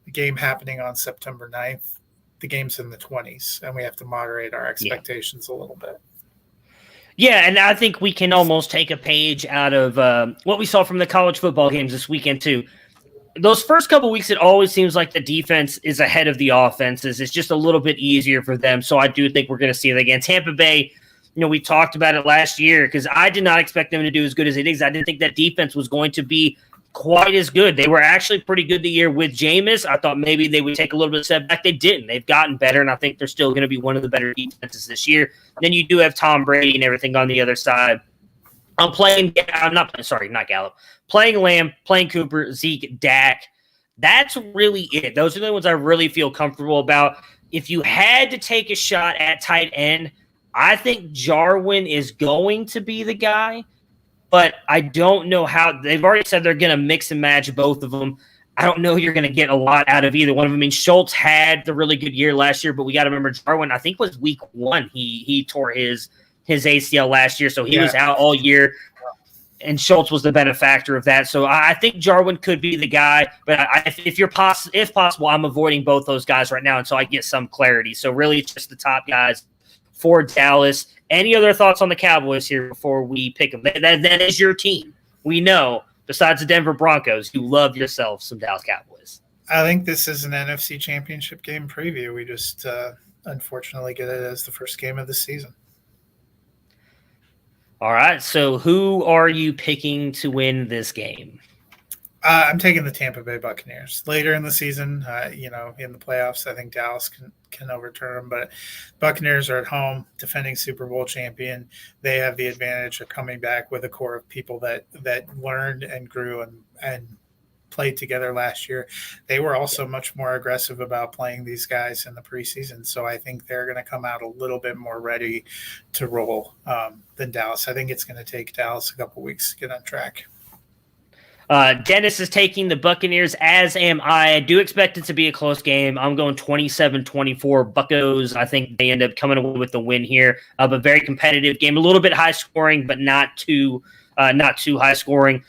C: The game happening on September 9th, the game's in the 20s, and we have to moderate our expectations a little bit.
B: Yeah, and I think we can almost take a page out of what we saw from the college football games this weekend, too. Those first couple weeks, it always seems like the defense is ahead of the offenses. It's just a little bit easier for them, so I do think we're going to see it again. Tampa Bay, we talked about it last year because I did not expect them to do as good as it is. I didn't think that defense was going to be quite as good. They were actually pretty good the year with Jameis. I thought maybe they would take a little bit of step back. They didn't. They've gotten better, and I think they're still going to be one of the better defenses this year. Then you do have Tom Brady and everything on the other side. I'm playing Lamb, playing Cooper, Zeke, Dak. That's really it. Those are the ones I really feel comfortable about. If you had to take a shot at tight end, I think Jarwin is going to be the guy. But I don't know how – they've already said they're going to mix and match both of them. I don't know you're going to get a lot out of either one of them. I mean, Schultz had the really good year last year, but we got to remember Jarwin, I think was week 1. He tore his ACL last year, so he was out all year, and Schultz was the benefactor of that. So I think Jarwin could be the guy, but if possible, I'm avoiding both those guys right now until I get some clarity. So really it's just the top guys for Dallas. Any other thoughts on the Cowboys here before we pick them? That is your team. We know, besides the Denver Broncos, you love yourself some Dallas Cowboys.
C: I think this is an NFC Championship game preview. We just unfortunately get it as the first game of the season.
B: All right, so who are you picking to win this game?
C: I'm taking the Tampa Bay Buccaneers. Later in the season, in the playoffs, I think Dallas can overturn them. But Buccaneers are at home, defending Super Bowl champion. They have the advantage of coming back with a core of people that learned and grew and played together last year. They were also much more aggressive about playing these guys in the preseason. So I think they're going to come out a little bit more ready to roll than Dallas. I think it's going to take Dallas a couple weeks to get on track.
B: Dennis is taking the Buccaneers, as am I. I do expect it to be a close game. I'm going 27-24 Buccos. I think they end up coming away with the win here. A very competitive game, a little bit high scoring, but not too high scoring.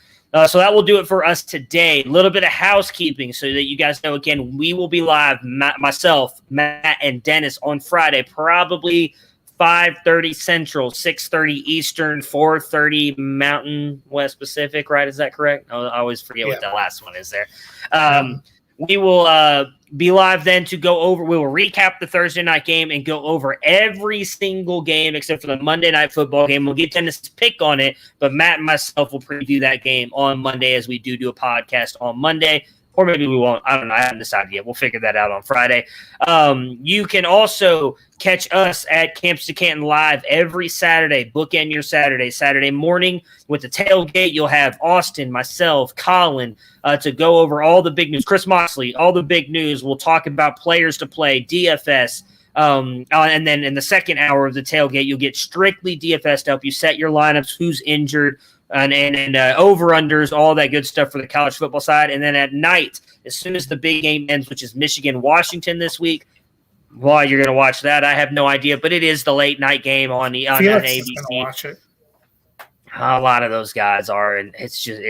B: So that will do it for us today. A little bit of housekeeping so that you guys know, again, we will be live, myself, Matt, and Dennis on Friday, probably 5:30 Central, 6:30 Eastern, 4:30 Mountain West Pacific, right? Is that correct? I always forget what that last one is there. We will be live then to go over – we will recap the Thursday night game and go over every single game except for the Monday night football game. We'll get Dennis's pick on it, but Matt and myself will preview that game on Monday as we do a podcast on Monday. Or maybe we won't. I don't know. I haven't decided yet. We'll figure that out on Friday. You can also catch us at Camps to Canton Live every Saturday. Bookend your Saturday. Saturday morning with the tailgate, you'll have Austin, myself, Colin, to go over all the big news. Chris Moxley, all the big news. We'll talk about players to play, DFS. And then in the second hour of the tailgate, you'll get strictly DFS to help you set your lineups, who's injured, and over-unders, all that good stuff for the college football side. And then at night, as soon as the big game ends, which is Michigan-Washington this week, why you're going to watch that, I have no idea. But it is the late-night game on ABC.
C: Watch it.
B: A lot of those guys are, and it's just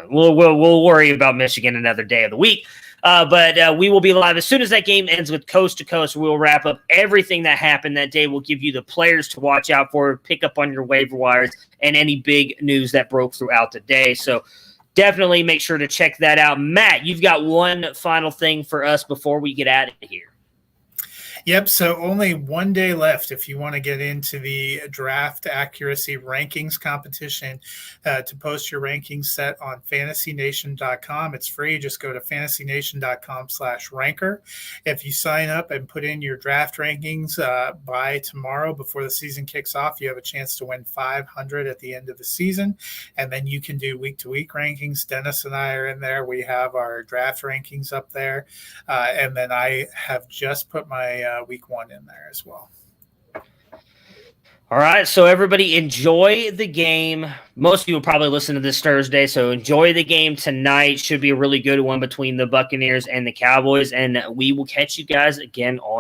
B: we'll worry about Michigan another day of the week. But we will be live as soon as that game ends with Coast to Coast. We will wrap up everything that happened that day. We'll give you the players to watch out for, pick up on your waiver wires, and any big news that broke throughout the day. So definitely make sure to check that out. Matt, you've got one final thing for us before we get out of here.
C: Yep, so only 1 day left if you want to get into the draft accuracy rankings competition to post your rankings set on fantasynation.com. It's free. Just go to fantasynation.com/ranker. If you sign up and put in your draft rankings by tomorrow before the season kicks off, you have a chance to win $500 at the end of the season. And then you can do week-to-week rankings. Dennis and I are in there. We have our draft rankings up there. And then I have just put my week 1 in there as well.
B: All right, so everybody enjoy the game. Most of you will probably listen to this Thursday, so enjoy the game tonight. Should be a really good one between the Buccaneers and the Cowboys, and we will catch you guys again on